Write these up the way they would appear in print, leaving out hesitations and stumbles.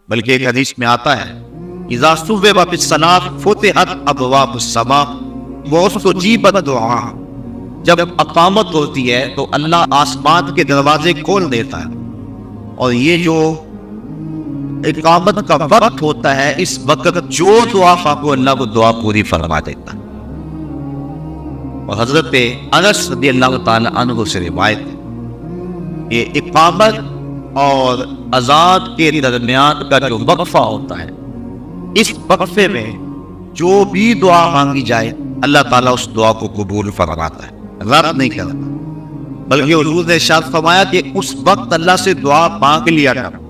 بلکہ ایک حدیث میں آتا ہے اذا صبح بالصلاۃ فتحت ابواب السماء واستجیبت دعا، جب اقامت ہوتی ہے تو اللہ آسمان کے دروازے کھول دیتا ہے، اور یہ جو اقامت کا وقت ہوتا ہے اس وقت جو دعا مانگو اللہ وہ دعا پوری فرما دیتا ہے۔ اور حضرت انس رضی اللہ تعالی عنہ سے روایت ہے کہ اقامت اور اذان کے درمیان کا جو وقفہ ہوتا ہے، اس وقفے میں جو بھی دعا مانگی جائے اللہ تعالیٰ اس دعا کو قبول فرماتا ہے، رد نہیں کرتا، بلکہ حضور نے ارشاد فرمایا کہ اس وقت اللہ سے دعا مانگ لیا کرو۔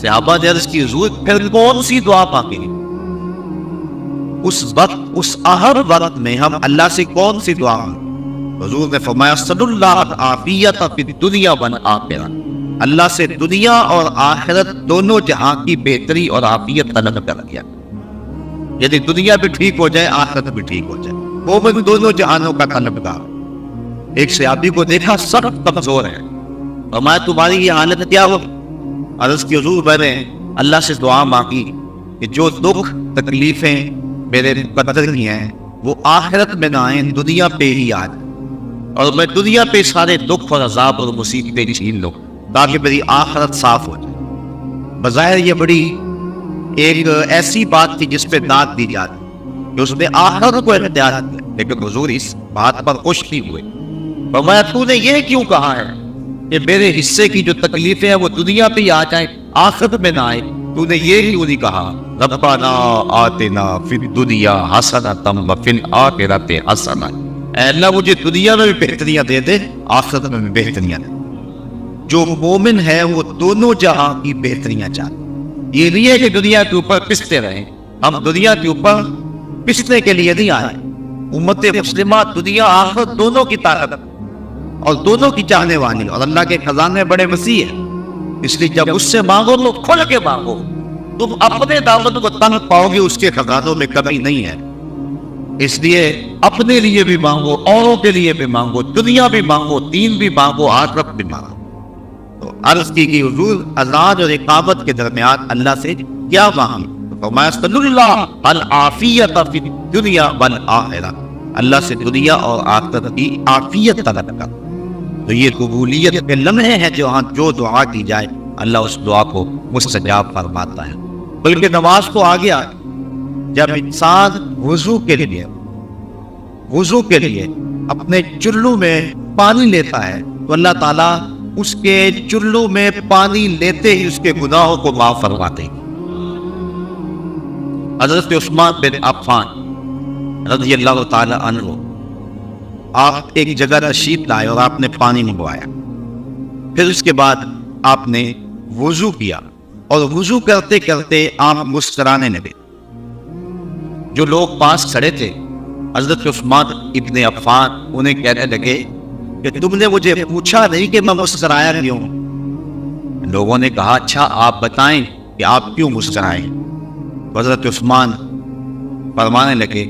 صحابہ نے عرض کی حضور پھر کون سی دعا مانگیں گے؟ اس وقت، اس اہم وقت میں ہم اللہ سے کون سی دعا مانگیں؟ حضور نے فرمایا صلی اللہ عافیت فی الدنیا والآخرہ، اللہ سے دنیا اور آخرت دونوں جہاں کی بہتری اور عافیت طلب کر لیا، یعنی دنیا بھی ٹھیک ہو جائے آخرت بھی ٹھیک ہو جائے، وہ بھی دونوں جہانوں کا طلبگار۔ ایک صحابی کو دیکھا سخت کمزور ہے، فرمایا تمہاری یہ حالت کیا ہو؟ عرض کی حضور میں نے اللہ سے دعا مانگی کہ جو دکھ تکلیفیں میرے قدر کی ہیں وہ آخرت میں نہ آئیں، دنیا پہ ہی آ جائیں، اور میں دنیا پہ سارے دکھ اور عذاب اور مصیبتیں چھین لوں تاکہ میری آخرت صاف ہو جائے۔ بظاہر یہ بڑی ایک ایسی بات تھی جس پہ داد دی جاتی کہ اس نے آخرت کو اختیار کیا، لیکن حضور اس بات پر خوش نہیں ہوئے۔ فرمایا تو نے یہ کیوں کہا ہے کہ میرے حصے کی جو تکلیفیں ہیں وہ دنیا پہ ہی آ جائیں آخرت میں نہ آئے؟ تو نے یہ کیوں نہیں کہا ربنا آتنا فی الدنیا حسنۃ وفی الآخرۃ حسنۃ، اے اللہ مجھے دنیا میں بھی بہتریاں دے دے آخرت میں بھی بہتریاں دے۔ جو مومن ہے وہ دونوں جہاں کی بہتریاں چاہتے، یہ نہیں ہے کہ دنیا کے اوپر پستے رہیں، ہم دنیا کے اوپر پسنے کے لیے نہیں آئے۔ امت مسلمہ دنیا آخرت دونوں کی طاقت اور دونوں کی چاہنے والی، اور اللہ کے خزانے بڑے وسیع ہیں، اس لیے جب اس سے مانگو تو کھل کے مانگو، تم اپنے دامن کو تنگ پاؤ گے، اس کے خزانوں میں کمی نہیں ہے۔ اس لیے اپنے لیے بھی مانگو، اوروں کے لیے بھی مانگو، دنیا بھی مانگو، دین بھی مانگو، آخرت بھی مانگو۔ تو عرض کی کہ حضور اذان اور اقامت کے درمیان اللہ سے کیا مانگیں؟ فرمایا صلی اللہ العافیت فی الدنیا والآخرہ، اللہ سے دنیا اور آخرت کی عافیت طلب کر۔ تو یہ قبولیت کے لمحے ہیں جو دعا کی جائے اللہ اس دعا کو مستجاب فرماتا ہے۔ بلکہ نماز تو آ گیا، جب انسان وضو کے لیے اپنے چلو میں پانی لیتا ہے تو اللہ تعالیٰ اس کے چلو میں پانی لیتے ہی اس کے گناہوں کو معاف فرماتے ہیں۔ حضرت عثمان بن عفان رضی اللہ تعالی عنہ، آپ ایک جگہ تشریف لائے اور آپ نے پانی منگوایا، پھر اس کے بعد آپ نے وضو کیا، اور وضو کرتے کرتے آپ مسکرانے لگے۔ جو لوگ پاس کھڑے تھے حضرت عثمان ابن عفان انہیں کہنے لگے کہ تم نے مجھے پوچھا نہیں کہ میں مسکرایا کیوں؟ لوگوں نے کہا اچھا آپ بتائیں کہ آپ کیوں مسکرائیں؟ حضرت عثمان فرمانے لگے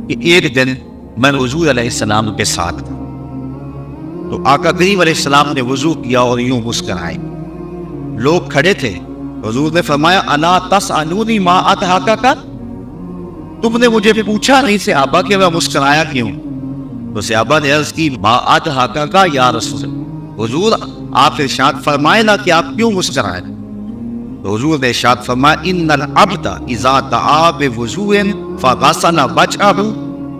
کہ ایک دن میں حضور علیہ السلام کے ساتھ تھا، تو آقا کریم علیہ السلام نے وضو کیا اور یوں مسکرائے، لوگ کھڑے تھے، حضور نے فرمایا الا تسألونی ما اضحکک، تم نے مجھے پوچھا نہیں صحابہ کہ میں مسکرایا کیوں؟ تو صحابہ نے عرض کی ما اضحکک یا رسول اللہ، حضور آپ ارشاد فرمائے نا کہ آپ کیوں مسکرائے؟ تو حضور نے ارشاد فرمایا ان العبد اذا دعا بوضوء فغسل وجهه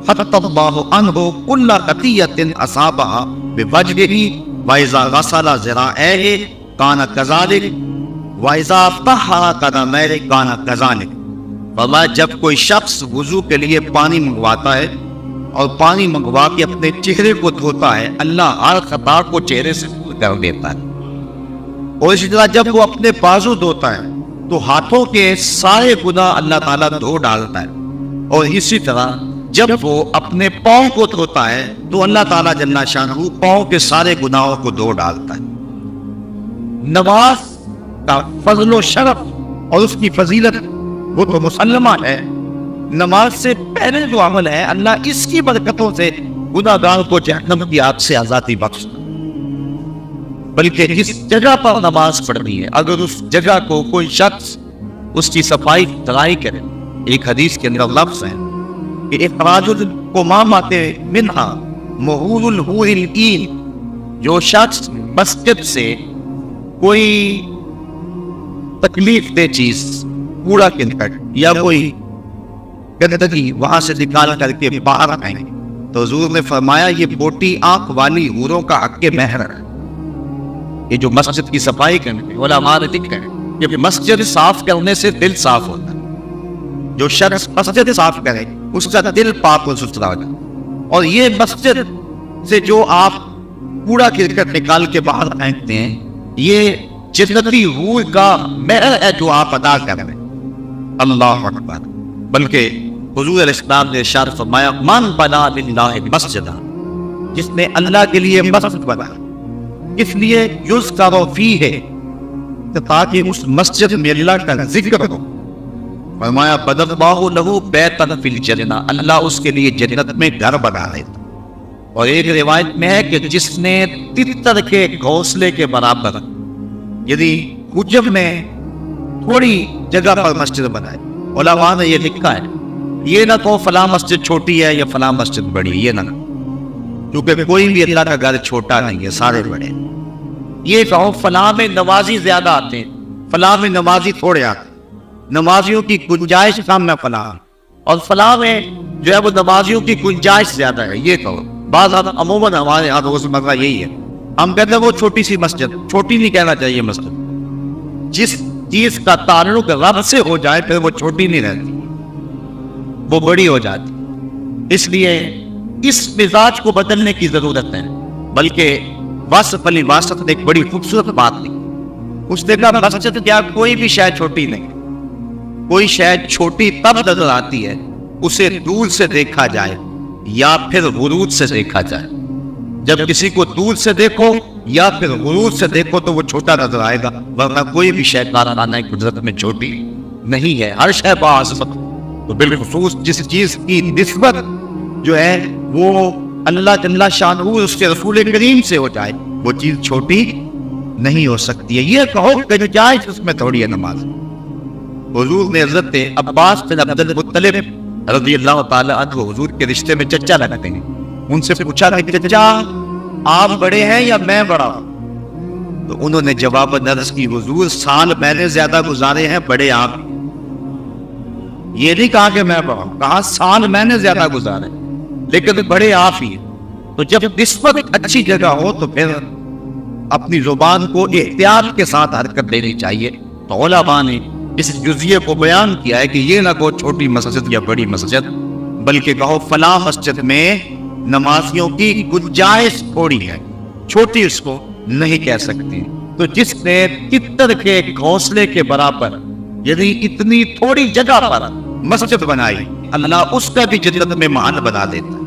حتى الله عنه كل خطيئة أصابها بوجهه وإذا غسل ذراعيه كان كذلك وإذا طهر قدميه كان كذلك۔ فرمایا جب کوئی شخص وضو کے لیے پانی منگواتا ہے اور پانی منگوا کے اپنے چہرے کو دھوتا ہے، اللہ ہر خطا کو چہرے سے دور کر دیتا ہے، اور اسی طرح جب وہ اپنے بازو دھوتا ہے تو ہاتھوں کے سارے گناہ اللہ تعالیٰ دھو ڈالتا ہے، اور اسی طرح جب وہ اپنے پاؤں کو دھوتا ہے تو اللہ تعالیٰ جل شانہ پاؤں کے سارے گناہوں کو دھو ڈالتا ہے۔ نماز کا فضل و شرف اور اس کی فضیلت وہ تو مسلمہ ہے، نماز سے پہلے جو عمل ہے اللہ اس کی برکتوں سے گناہ گار کو جہنم کی آگ سے آزادی بخش، بلکہ جس جگہ پر نماز پڑھنی ہے اگر اس جگہ کو کوئی شخص اس کی صفائی ستھرائی کرے. ایک حدیث کے اندر لفظ ہے کہ اخراج القمامۃ منہا مہول الحور العین، جو شخص مسجد سے کوئی تکلیف دہ چیز کوڑا کرکٹ یا کوئی گندگی وہاں سے نکال کر کے باہر آئیں تو حضور نے فرمایا یہ موٹی آنکھ والی حوروں کا حق مہر ہے. یہ جو مسجد کی صفائی کرنے علماء نے لکھا ہے کہ مسجد صاف کرنے سے دل صاف ہوتا ہے. جو شخص مسجد صاف کرے اس کا دل پاک و ستھرا ہوگا. اور یہ مسجد سے جو آپ کوڑا کرکٹ نکال کے باہر پھینکتے ہیں یہ جنتی حور کا مہر ہے جو آپ ادا کر رہے ہیں. اللہ اکبر. بلکہ حضور علیہ السلام نے ارشاد فرمایا من بنا للہ مسجدا، جس نے اللہ کے لیے مسجد بنایا اس لیے یذکر فیہ، تاکہ اس مسجد میں اللہ کا ذکر ہو. فرمایا بنى اللہ لہ بیتا فی الجنہ، اللہ اس کے لیے جنت میں گھر بنا دیتا. اور ایک روایت میں ہے کہ جس نے تتر کے گھونسلے کے برابر یعنی حجب میں تھوڑی جگہ پر مسجد بنائے. علماء نے یہ لکھا ہے یہ نہ کہو فلاں مسجد چھوٹی ہے یا فلاں مسجد بڑی، یہ نہ کیونکہ کوئی بھی اللہ کا گھر چھوٹا نہیں ہے، سارے بڑے. یہ کہو فلاں میں نمازی زیادہ آتے ہیں، فلاں میں نمازی تھوڑے آتے ہیں، نمازیوں کی گنجائش کم ہے فلاں، اور فلاں میں جو ہے وہ نمازیوں کی گنجائش زیادہ ہے. یہ کہو بعض عموماً ہمارے یہاں روز مرہ یہی ہے، ہم کہتے ہیں وہ چھوٹی سی مسجد. چھوٹی نہیں کہنا چاہیے مسجد. جس چیز کا تعلق رب سے ہو جائے پھر وہ چھوٹی نہیں رہتی، وہ بڑی ہو جاتی. اس لیے اس مزاج کو بدلنے کی ضرورت ہے. بلکہ واسف علی واسط نے ایک بڑی خوبصورت بات لی. اس نے کہا مسجد کیا کوئی بھی شے چھوٹی نہیں، کوئی شے چھوٹی تب نظر آتی ہے اسے دور سے دیکھا جائے یا پھر غرور سے دیکھا جائے. جب کسی کو دور سے دیکھو یا پھر غرور سے دیکھو تو وہ چھوٹا نظر آئے گا، ورنہ کوئی بھی شے کارخانہ قدرت میں چھوٹی نہیں ہے، ہر شے باعظمت. تو بالخصوص جس چیز کی نسبت جو ہے وہ اللہ جل شانہ اس کے رسول کریم سے ہو جائے وہ چیز چھوٹی نہیں ہو سکتی ہے. یہ کہو کہ جائز اس میں تھوڑی ہے نماز. حضور نے حضرت عباس بن عبد المطلب رضی اللہ تعالی عنہ حضور کے رشتے میں چچا لگتے ہیں، ان سے پوچھا کہ چچا آپ بڑے ہیں یا میں بڑا ہوں؟ تو انہوں نے جواب عرض کی حضور سال میں نے زیادہ گزارے ہیں، بڑے آپ. یہ نہیں کہا کہ میں بڑا ہوں، کہا سال میں نے زیادہ گزارے لیکن بڑے آپ ہی. تو جب نسبت اچھی جگہ ہو تو پھر اپنی زبان کو احتیاط کے ساتھ حرکت دینی چاہیے. تو علماء نے اس جزیے کو بیان کیا ہے کہ یہ نہ کہو چھوٹی مسجد یا بڑی مسجد، بلکہ کہو فلاں مسجد میں نمازیوں کی گنجائش تھوڑی ہے، چھوٹی اس کو نہیں کہہ سکتی. تو جس نے تتر کے گھونسلے کے برابر یعنی اتنی تھوڑی جگہ پر مسجد بنائی اللہ اس کا بھی جنت میں مہان بنا دیتا.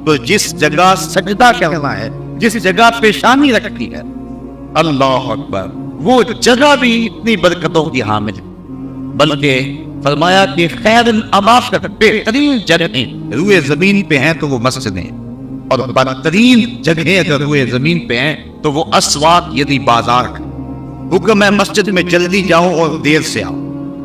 تو جس جگہ سجدہ کرنا ہے، جس جگہ پیشانی رکھتی ہے، اللہ اکبر، وہ جگہ بھی اتنی برکتوں کی حامل ہے. بلکہ فرمایا کہ خیر الاماکن، بہترین جگہیں روئے زمین پہ ہیں تو وہ مسجدیں، اور بدترین جگہیں اگر روئے زمین پہ ہیں تو وہ اسواق یعنی بازار. حکم ہے مسجد میں جلدی جاؤ اور دیر سے آؤ،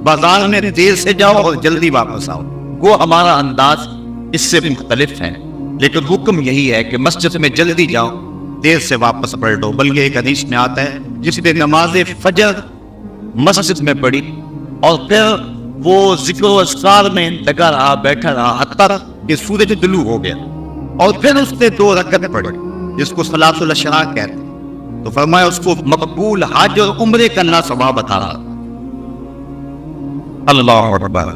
بازار میں دیر سے جاؤ اور جلدی واپس آؤ. وہ ہمارا انداز اس سے مختلف ہے، لیکن حکم یہی ہے کہ مسجد میں جلدی جاؤ، دیر سے واپس پڑھ لو. بلکہ ایک حدیث میں آتا ہے جس نے نماز فجر مسجد میں پڑھی اور پھر وہ ذکر و اذکار میں لگا رہا، بیٹھا رہا حتیٰ کہ سورج طلوع ہو گیا، اور پھر اس نے 2 رکعت پڑھی جس کو صلاۃ الاشراق کہتے ہیں. تو فرمایا اس کو مقبول حج اور عمرے کا اللہ ثواب بتا رہا. اللہ اکبر.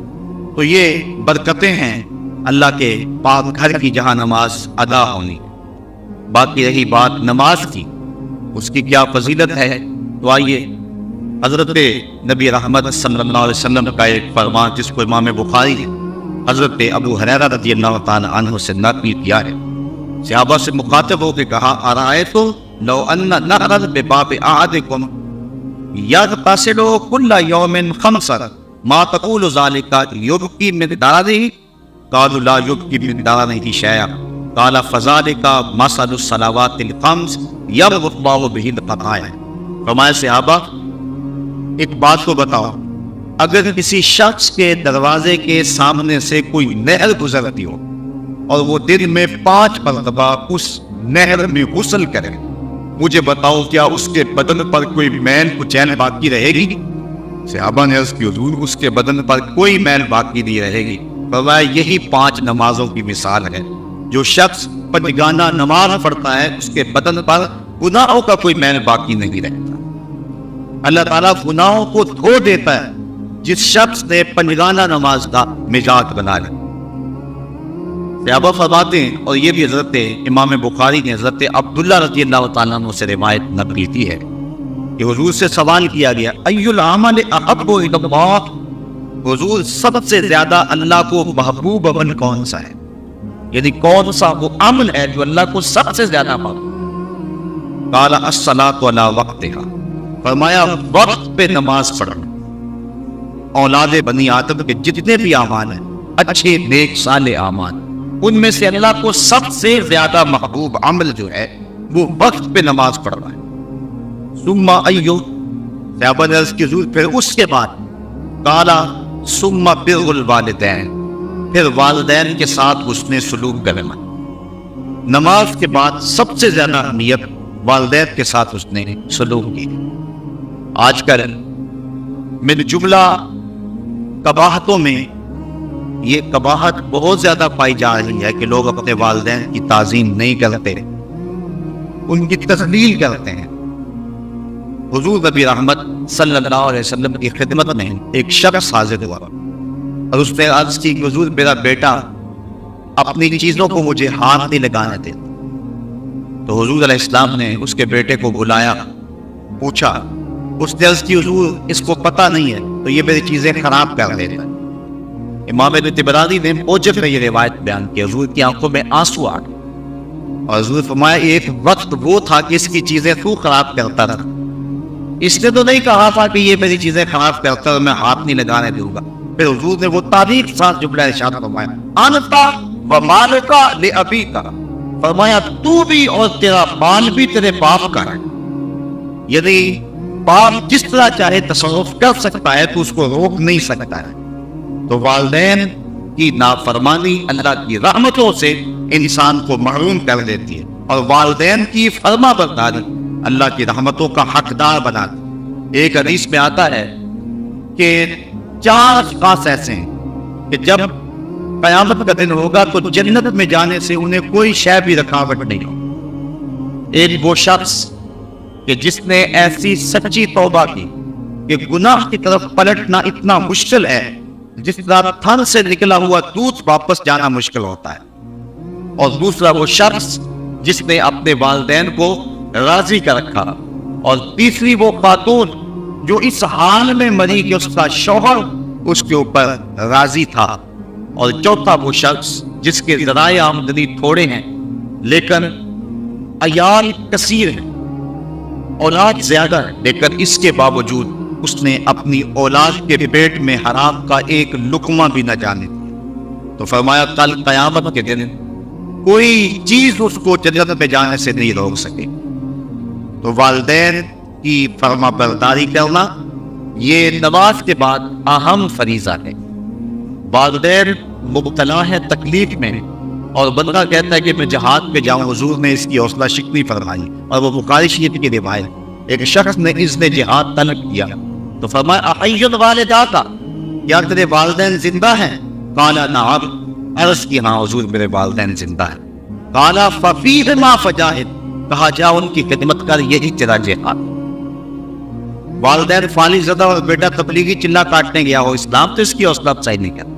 تو یہ برکتیں ہیں اللہ کے پاک گھر کی جہاں نماز ادا ہونی. باقی رہی بات نماز کی، اس کی کیا فضیلت ہے، تو آئیے حضرت نبی رحمت صلی اللہ علیہ وسلم کا ایک فرمان جس کو امام بخاری نے حضرت ابو ہریرہ رضی اللہ تعالی عنہ سے نقل کیا ہے. صحابہ سے مخاطب ہو کے کہا ارائیتو لو ان نہرا بباب احدکم یغتسل کل یوم 5 ما تقول ذلك یبکی من دارہ قالوا لا یبکی من دارہ شیئا قال فذلك مثل الصلوات الخمس یرفع الله به الخطایا. فرمایا صحابہ ایک بات کو بتاؤ اگر کسی شخص کے دروازے کے سامنے سے کوئی نہر گزرتی ہو اور وہ دن میں 5 مرتبہ اس نہر میں غسل کرے، مجھے بتاؤ کیا اس کے بدن پر کوئی میل کچیل باقی رہے گی؟ صحابہ نے عرض کی حضور اس کے بدن پر کوئی میل باقی نہیں رہے گی۔ فرمایا یہی 5 نمازوں کی مثال ہے۔ جو شخص پنجگانہ نماز پڑھتا ہے اس کے بدن پر گناہوں کا کوئی میل باقی نہیں رہتا۔ اللہ تعالیٰ گناہوں کو دھو دیتا ہے جس شخص نے پنجگانہ نماز کا مزاج بنا لیا۔ صحابہ فرماتے ہیں، اور یہ بھی حضرت امام بخاری نے حضرت عبداللہ رضی اللہ تعالیٰ عنہ سے روایت نقل کی ہے کہ حضور سے سوال کیا گیا ای العمل احب الی اللہ، حضور سب سے زیادہ اللہ کو محبوب عمل کون سا ہے؟ یعنی کون سا وہ عمل ہے جو اللہ کو سب سے زیادہ محبوب؟ قال الصلاۃ علی وقتہا، فرمایا وقت پہ نماز پڑھنا۔ اولاد بنی آدم کے جتنے بھی اعمال ہیں، اچھے نیک صالح اعمال، ان میں سے اللہ کو سب سے زیادہ محبوب عمل جو ہے وہ وقت پہ نماز پڑھنا ہے۔ ثم ایو، صحابہ نے عرض کی حضور پھر اس کے بعد؟ قال ثم بر الوالدین، پھر والدین کے ساتھ اس نے سلوک کرنا۔ نماز کے بعد سب سے زیادہ اہمیت والدین کے ساتھ اس نے سلوک کی۔ آج کل من جملہ قباحتوں میں یہ قباحت بہت زیادہ پائی جا رہی ہے کہ لوگ اپنے والدین کی تعظیم نہیں کرتے، ان کی تذلیل کرتے ہیں۔ حضور نبی رحمت صلی اللہ علیہ وسلم کی خدمت میں ایک شخص حاضر ہوا اور اس نے عرض کی کہ حضور میرا بیٹا اپنی چیزوں کو مجھے ہاتھ نہیں لگانے دیتا۔ تو حضور علیہ السلام نے اس کے بیٹے کو بلایا، پوچھا، اس نے عرض کی حضور اس کو پتہ نہیں ہے تو یہ میری چیزیں خراب کر دیتا ہے۔ امام طبرانی نے موجب میں یہ روایت بیان کی، حضور کی آنکھوں میں آنسو آ گئے اور حضور فرمایا ایک وقت وہ تھا کہ اس کی چیزیں تو خراب کرتا تھا، اس نے تو نہیں کہا تھا کہ یہ میری چیزیں خراب کرتا ہے میں ہاتھ نہیں لگانے دوں گا۔ پھر حضور نے وہ تاریخ ساتھ جملہ ارشاد فرمایا انتا و مالکا لابیکا، فرمایا تو بھی اور تیرا مال بھی تیرے باپ کا ہے، یعنی باپ جس طرح چاہے تصرف کر سکتا ہے تو اس کو روک نہیں سکتا ہے۔ تو والدین کی نافرمانی اللہ کی رحمتوں سے انسان کو محروم کر دیتی ہے، اور والدین کی فرما برداری اللہ کی رحمتوں کا حقدار بناتی ہے۔ ایک حدیث میں آتا ہے کہ 4 اشخاص ایسے ہیں کہ جب قیامت کا دن ہوگا تو جنت میں جانے سے انہیں کوئی شے بھی رکاوٹ نہیں ہوگی۔ ایک وہ شخص کہ جس نے ایسی سچی توبہ کی کہ گناہ کی طرف پلٹنا اتنا مشکل ہے جس طرح تھن سے نکلا ہوا دودھ واپس جانا مشکل ہوتا ہے، اور دوسرا وہ شخص جس نے اپنے والدین کو راضی کر رکھا، اور تیسری وہ خاتون جو اس حال میں مری کہ اس کا شوہر اس کے اوپر راضی تھا، اور چوتھا وہ شخص جس کے ذرائع آمدنی تھوڑے ہیں لیکن عیال کثیر ہیں، اولاد زیادہ ہے، لیکن اس کے باوجود اس نے اپنی اولاد کے پیٹ میں حرام کا ایک لقمہ بھی نہ جانے دیا۔ تو فرمایا کل قیامت کے دن کوئی چیز اس کو جنت میں جانے سے نہیں روک سکے۔ تو والدین کی فرما برداری کرنا یہ نماز کے بعد اہم فریضہ ہے۔ والدین مبتلا ہے تکلیف میں اور بندہ کہتا ہے کہ میں جہاد پہ جاؤں، حضور نے اس کی حوصلہ شکنی فرمائی، اور وہ بخاری شریف کی روایت، ایک شخص نے اس نے جہاد طلب کیا تو فرمایا احی والداک، کیا تیرے والدین زندہ ہیں؟ قال نعم، عرض کی ہاں حضور میرے والدین زندہ ہیں۔ قال ففیہما فجاہد، کہا جا ان کی خدمت کر، یہی تیرا جہاد۔ والدین فالی زدہ اور بیٹا تبلیغی چلا کاٹنے گیا ہو، اسلام تو اس کی حوصلہ افزائی نہیں کرتا۔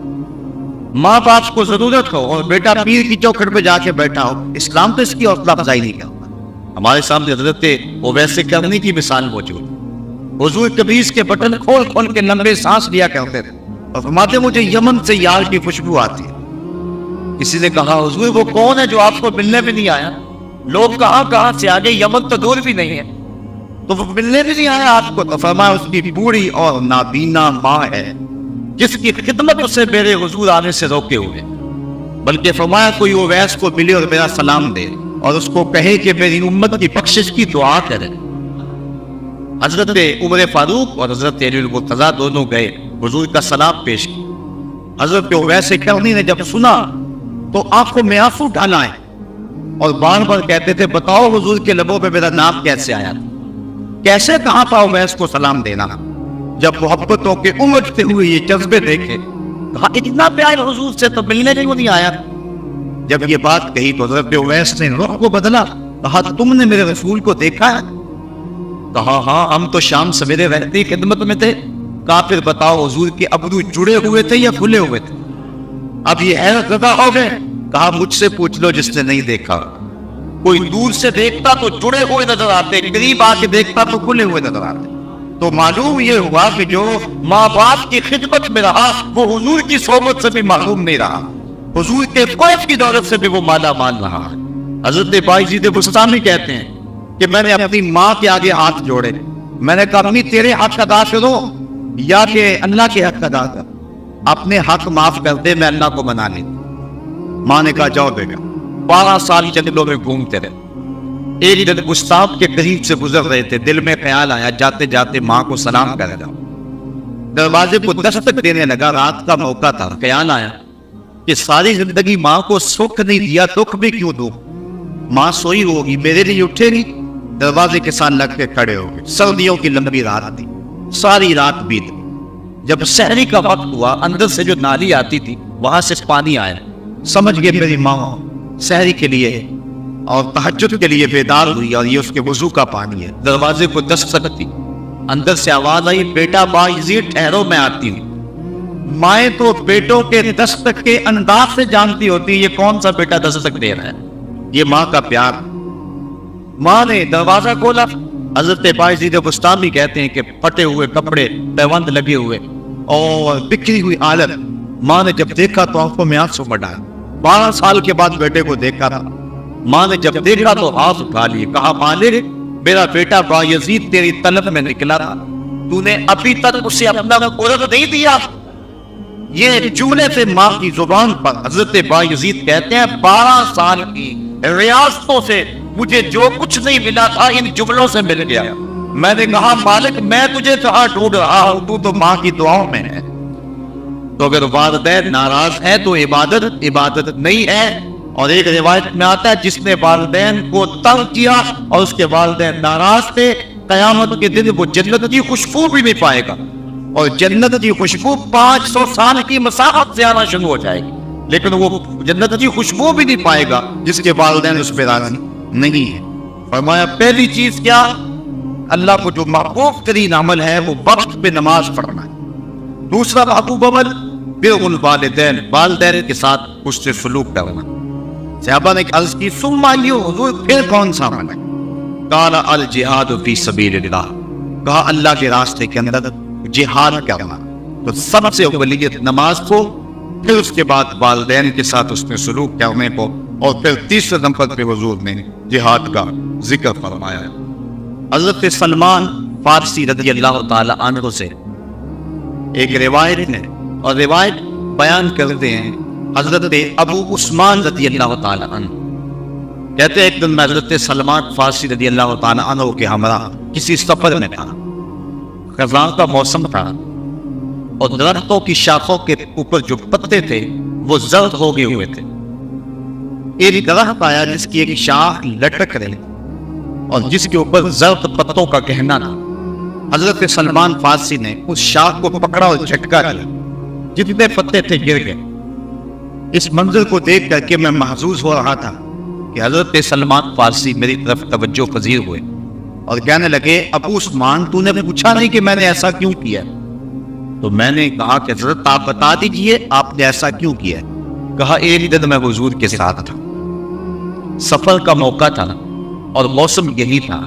ماں باپ کو ضرورت ہو اور بیٹا پیر کی چوکھٹ پہ جا کے بیٹھا ہو، اسلام تو اس کی حوصلہ افزائی نہیں کرتا۔ ہمارے سامنے حضرت وہ ویسے کرنے کی مثال موجود، حضور کبھی اس کے بٹن کھول کھول کے لمبے سانس لیا کرتے تھے اور فرماتے مجھے یمن سے یار کی خوشبو آتی ہے۔ کسی نے کہا حضور وہ کون ہے جو آپ کو ملنے بھی نہیں آیا؟ لوگ کہاں سے آگے، یمن تو دور بھی نہیں ہے، تو وہ ملنے بھی نہیں آیا آپ کو؟ تو فرمایا اس کی بوڑھی اور نابینا ماں ہے جس کی خدمت اسے میرے حضور آنے سے روکے ہوئے، بلکہ فرمایا کوئی اویس کو ملے اور میرا سلام دے اور اس کو کہے کہ میری امت کی بخشش کی دعا کرے۔ حضرت عمر فاروق اور حضرت علی المرتضیٰ دونوں گئے حضور کا سلام پیش کیا۔ حضرت اویس کرنی نے جب سنا تو آنکھوں میں آنسو ڈالا ہے اور بار بار کہتے تھے بتاؤ حضور کے لبوں پہ میرا نام کیسے آیا تھا، کیسے کہاں تھا اویس کو سلام دینا۔ جب محبتوں کے امجھتے ہوئے یہ جذبے دیکھے کہا اتنا پیار حضور سے تو ملنے کیوں نہیں آیا۔ جب یہ بات کہی تو حضرت اویس نے رخ کو بدلا، کہا تم نے میرے رسول کو دیکھا ہے؟ کہا ہاں ہم تو شام سویرے رہتی خدمت میں تھے۔ کہا پھر بتاؤ حضور کے ابرو جڑے ہوئے تھے یا کھلے ہوئے تھے؟ اب یہ حیرت زدہ ہو گئے۔ کہا مجھ سے پوچھ لو جس نے نہیں دیکھا، کوئی دور سے دیکھتا تو جڑے ہوئے نظر آتے، قریب آ کے دیکھتا تو کھلے ہوئے نظر آتے۔ تو معلوم یہ ہوا کہ جو ماں باپ کی خدمت میں رہا وہ حضور کی صحبت سے بھی معلوم نہیں رہا، حضور کے فیض کی دولت سے بھی وہ مالا مال رہا۔ حضرت باعزید بستامی کہتے ہیں کہ میں نے اپنی ماں کے آگے ہاتھ جوڑے، میں نے کہا امی تیرے حق ادا کرو یا کہ اللہ کے حق ادا کر، اپنے حق معاف کر دے میں اللہ کو منا لیتا۔ ماں نے کہا جاؤ بیٹا۔ 12 سال جنگلوں میں گھومتے رہے، ایک دن گستاخ کے قریب سے گزر رہے تھے، دل میں خیال آیا جاتے جاتے ماں کو سلام کر جاؤ۔ دروازے کو دستک دینے لگا، رات کا موقع تھا، خیال آیا کہ ساری زندگی ماں کو سکھ نہیں دیا، دکھ بھی کیوں دوں، ماں سوئی ہوگی میرے لیے اٹھے گی۔ دروازے کے ساتھ لگ کے کھڑے ہو گئے۔ سردیوں کی لمبی رات تھی، ساری رات بیت گئی۔ جب سحری کا وقت ہوا اندر سے جو نالی آتی تھی وہاں سے پانی آیا، سمجھ گئے میری ماں سحری کے لیے اور تہجد کے لیے بیدار ہوئی اور یہ اس کے وضو کا پانی ہے۔ دروازے کو دستک دی، اندر سے آواز آئی بیٹا باعزید ٹھہرو میں آتی ہوں۔ مائیں تو بیٹوں کے دستک کے انداز سے جانتی ہوتی یہ کون سا بیٹا دستک دے رہا ہے، یہ ماں کا پیار۔ ماں نے دروازہ کھولا، حضرت باعزید بستامی کہتے ہیں کہ پھٹے ہوئے کپڑے، پیوند لگے ہوئے اور بکھری ہوئی حالت، ماں نے جب دیکھا تو آنکھوں میں آنسو بڑھائے۔ 12 سال کے بعد بیٹے کو دیکھا تھا، ماں نے جب دیکھا تو ہاتھ اٹھا لیے، کہا مالک میرا بیٹا باعزید تیری طلب میں نکلا تھا، تو نے ابھی تک اسے اپنا قرب نہیں دیا۔ یہ جملے سے ماں کی زبان پر حضرت باعزید کہتے ہیں 12 سال کی ریاستوں سے مجھے جو کچھ نہیں ملا تھا ان جملوں سے مل گیا۔ میں نے کہا مالک میں تجھے کہاں ڈھونڈ رہا ہوں، تو ماں کی دعاؤں میں ہے۔ تو اگر والدین ناراض ہے تو عبادت نہیں ہے۔ اور ایک روایت میں آتا ہے جس نے والدین کو تنگ کیا اور اس کے والدین ناراض تھے، قیامت کے دن وہ جنت کی خوشبو بھی نہیں پائے گا، اور جنت کی خوشبو 500 سال کی مسافت سے آنا شروع ہو جائے گی، لیکن وہ جنت کی خوشبو بھی نہیں پائے گا جس کے والدین اس پہ راضی نہیں ہے۔ فرمایا پہلی چیز کیا، اللہ کو جو محبوب ترین عمل ہے وہ وقت پہ نماز پڑھنا ہے۔ دوسرا محبوب عمل بر الوالدین، والدین کے ساتھ حسن سلوک کرنا۔ صحابہ نے عرض کی ثم ایو حضور پھر کون سا عمل ہے؟ قال الجہاد فی سبیل اللہ، کہا اللہ کے راستے کے اندر جہاد کرنا۔ تو سب سے اولیت نماز کو، پھر اس کے بعد والدین کے ساتھ اس نے سلوک کرنے کو، اور پھر تیسرے نمبر پہ حضور نے جہاد کا ذکر فرمایا ہے۔ حضرت سلمان فارسی رضی اللہ تعالی عنہ سے ایک روایت ہے، اور روایت بیان کرتے ہیں حضرت ابو عثمان رضی اللہ تعالی عنہ کہتے ہیں ایک دن میں حضرت سلمان فارسی رضی اللہ تعالی عنہ کے ہمراہ کسی سفر میں تھا، خزاں کا موسم تھا اور درختوں کی شاخوں کے اوپر جو پتے تھے وہ زرد ہو گئے ہوئے تھے۔ ایک درخت آیا جس کی ایک شاخ لٹک رہی اور جس کے اوپر زرد پتوں کا گہنا تھا۔ حضرت سلمان فارسی نے اس شاخ کو پکڑا اور جھٹکا دیا، جتنے پتے تھے گر گئے۔ اس منظر کو دیکھ کر کے میں محظوظ ہو رہا تھا کہ حضرت سلمان فارسی میری طرف توجہ پذیر ہوئے اور کہنے لگے ابو عثمان تو نے پوچھا نہیں کہ میں نے ایسا کیوں کیا؟ تو میں نے کہا کہ حضرت آپ بتا دیجئے آپ نے ایسا کیوں کیا؟ کہا ایک دن میں حضور کے ساتھ تھا، سفر کا موقع تھا اور موسم یہی تھا،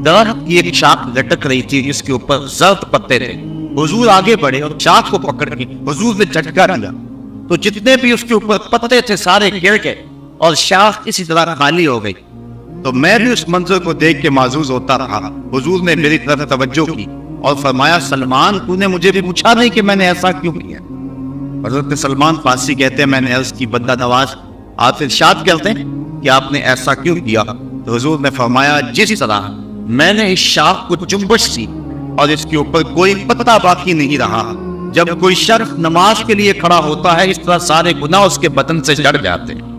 درخت کی ایک شاخ لٹک رہی تھی جس کے اوپر زرد پتے تھے، حضور آگے بڑھے اور شاخ کو پکڑ کے حضور نے جھٹکا دیا تو جتنے بھی اس کے اوپر پتے تھے سارے گر گئے اور شاخ اسی طرح خالی ہو گئی۔ تو میں بھی اس منظر کو دیکھ کے محظوظ ہوتا رہا۔ حضور نے میری طرف توجہ کی اور فرمایا سلمان تو نے مجھے بھی پوچھا نہیں کہ میں نے ایسا کیوں کیا؟ حضرت سلمان فارسی کہتے ہیں میں نے عرض کی بندہ نواز آپ ارشاد کرتے ہیں کہ آپ نے ایسا کیوں کیا؟ تو حضور نے فرمایا جس طرح میں نے اس شاخ کو جنبش دی اور اس کے اوپر کوئی پتا باقی نہیں رہا. جب کوئی شخص نماز کے لیے کھڑا ہوتا ہے اس طرح سارے گناہ اس کے بدن سے جھڑ جاتے ہیں.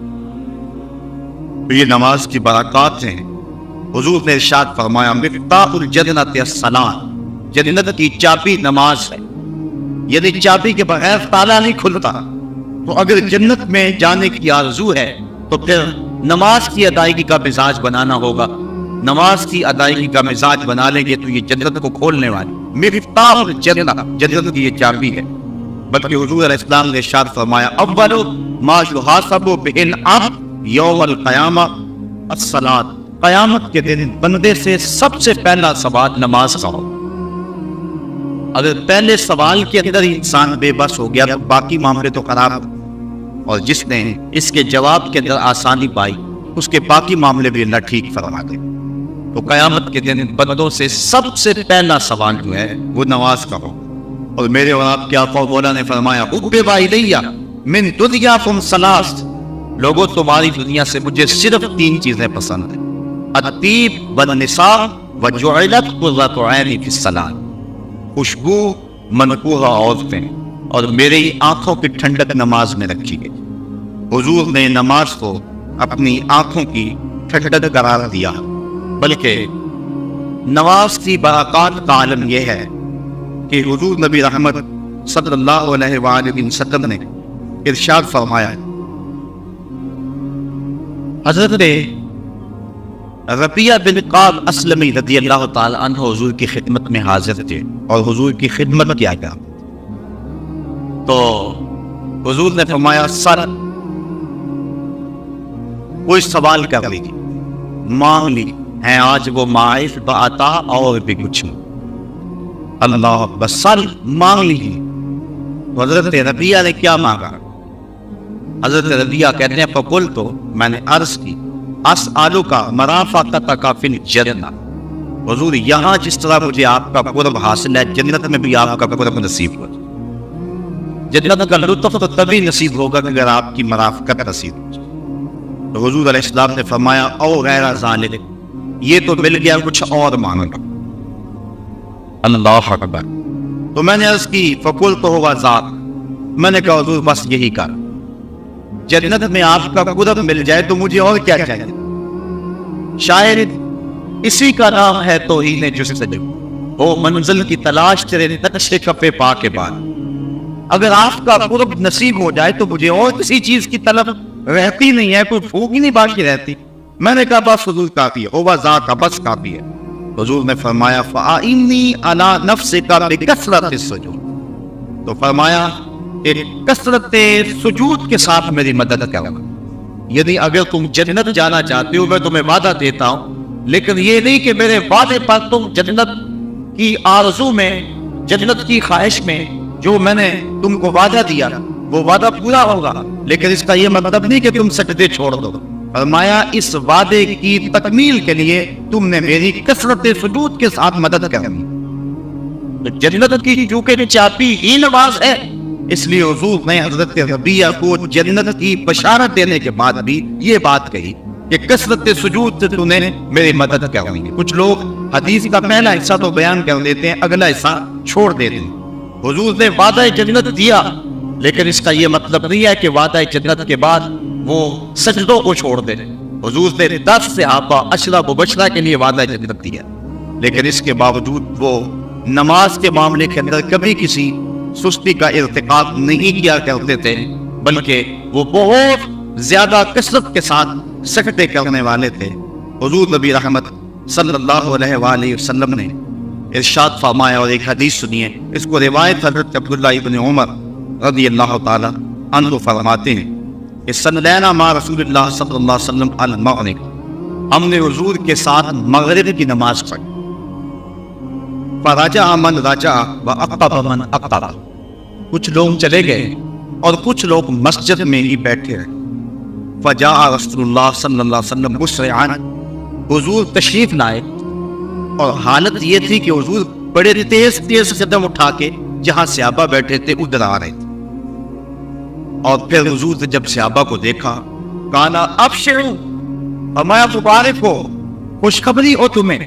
یہ نماز کی برکات ہیں. حضور نے ارشاد فرمایا مفتاح الجنت الصلاۃ، جنت کی چابی نماز ہے. یعنی چابی کے بغیر تالا نہیں کھلتا. تو اگر جنت میں جانے کی آرزو ہے تو پھر نماز کی ادائیگی کا مزاج بنانا ہوگا. نماز کی ادائیگی کا مزاج بنا لیں گے تو یہ جنت کو کھولنے والی مفتاح الجنت، جنت کی یہ چابی ہے. بلکہ حضور علیہ السلام نے ارشاد فرمایا اول ما یحاسب بہ العبد یوم القیامہ الصلاۃ، قیامت کے دن بندے سے سب سے پہلا سوال نماز کا ہو. اگر پہلے سوال کے اندر انسان بے بس ہو گیا تو باقی معاملے تو خراب، اور جس نے اس کے جواب کے اندر آسانی پائی اس کے باقی معاملے بھی اللہ ٹھیک فرما دے. تو قیامت کے دن بندوں سے سب سے پہلا سوال جو ہے وہ نماز کا ہو. اور میرے اور آپ کے آقا مولا نے فرمایا حبب الیہ من دنیاکم ثلاث، لوگوں تمہاری دنیا سے مجھے صرف 3 چیزیں پسند ہیں، الطیب والنساء وجعلت قرۃ عینی فی الصلاۃ، خوشبو منقوہ عورتیں اور میری آنکھوں کی ٹھنڈک نماز میں رکھی گئی. حضور نے نماز کو اپنی آنکھوں کی ٹھنڈک قرار دیا. بلکہ نماز کی برکات کا عالم یہ ہے کہ حضور نبی رحمت صلی اللہ علیہ وآلہ وسلم نے ارشاد فرمایا، حضرت ربیہ بن قعب اسلمی رضی اللہ تعالی عنہ حضور کی خدمت میں حاضر تھے اور حضور کی خدمت کیا گیا. تو حضور نے فرمایا سر کوئی سوال کر لیجیے، مانگ لی ہے آج وہ مائف بعطا اور بھی کچھ. اللہ بس سر مانگ لیجیے. حضرت ربیہ نے کیا مانگا؟ حضرت ربیہ کہتے ہیں فقل تو میں نے عرض کی اسألک مرافقتک فی الجنہ، حضور یہاں جس طرح مجھے آپ کا قرب حاصل ہے جنت میں بھی آپ کا قرب نصیب ہو. جنت کا لطف تو تبھی نصیب ہوگا اگر آپ کی مرافقت نصیب ہو. تو حضور علیہ السلام نے فرمایا او غیر ذالک، یہ تو مل گیا کچھ اور مانگا. اللہ اکبر. تو میں نے عرض کی فقلت هو ذاک، میں نے کہا حضور بس یہی کر، جنت میں آپ کا قرب مل جائے تو مجھے اور کیا چاہیے. شاید اسی کا نام ہے توہین جستجو، وہ منزل کی تلاش تیرے نقش کفے پا کے بعد. اگر آپ کا قرب نصیب ہو جائے تو مجھے اور کسی چیز کی طلب رہتی نہیں ہے، کوئی بھوک ہی نہیں باقی رہتی. میں نے کہا بس حضور کافی ہے، ہوا ذات کا بس کافی ہے. حضور نے فرمایا فَأَعِنِّي عَلَىٰ نَفْسِكَ بِكَثْرَةِ السُّجُودِ، تو فرمایا کثرت سجود کے ساتھ میری مدد کرو. یعنی اگر تم جنت جانا چاہتے ہو میں تمہیں وعدہ دیتا ہوں، لیکن یہ نہیں کہ میرے وعدے پر تم جنت کی آرزو میں، جنت کی خواہش میں جو میں نے تم کو وعدہ دیا وہ وعدہ پورا ہوگا، لیکن اس کا یہ مطلب نہیں کہ تم سجدے چھوڑ دو. فرمایا اس وعدے کی تکمیل کے لیے تم نے میری کثرت سجود کے ساتھ مدد کرنی. جنت کی چونکہ چابی ہی نماز ہے، اس لیے حضور نے حضرت ربیہ کو جنت کی بشارت دینے کے بعد بھی یہ بات کہی کہ کثرت سجود سے تم نے میری مدد کرنی. کچھ لوگ حدیث کا پہلا حصہ تو بیان کر دیتے ہیں، اگلا حصہ چھوڑ دیتے ہیں. حضور نے وعدہ جنت دیا، لیکن اس کا یہ مطلب نہیں ہے کہ وعدہ جنت کے بعد وہ سجدوں کو چھوڑ دے. حضور نے 10 صحابہ عشرہ مبشرہ کے لیے وعدہ جنت دیا، لیکن اس کے باوجود وہ نماز کے معاملے کے اندر کبھی کسی سستی کا ارتکاب نہیں کیا کرتے تھے، بلکہ وہ بہت زیادہ کثرت کے ساتھ سجدے کرنے والے تھے. حضور نبی رحمت صلی اللہ علیہ وآلہ وسلم نے ارشاد فرمایا، اور ایک حدیث سنیے، اس کو روایت حضرت عبداللہ ابن عمر رضی اللہ تعالی عنہ فرماتے ہیں کہ صلینا مع رسول اللہ صلی اللہ علیہ وسلم علی المغرب، ہم نے حضور کے ساتھ مغرب کی نماز پڑھی. فرجع من رجع وعقب من عقب، کچھ لوگ چلے گئے اور کچھ لوگ مسجد میں ہی بیٹھے رہے. فجاء رسول اللہ صلی اللہ علیہ وسلم مسرعا، حضور تشریف لائے اور حالت یہ تھی کہ حضور بڑے تیز تیز قدم اٹھا کے جہاں صحابہ بیٹھے تھے ادھر آ رہے تھے. اور پھر حضور نے جب صحابہ کو دیکھا کانا ابشروا، فرمایا مبارک ہو، خوشخبری ہو تمہیں،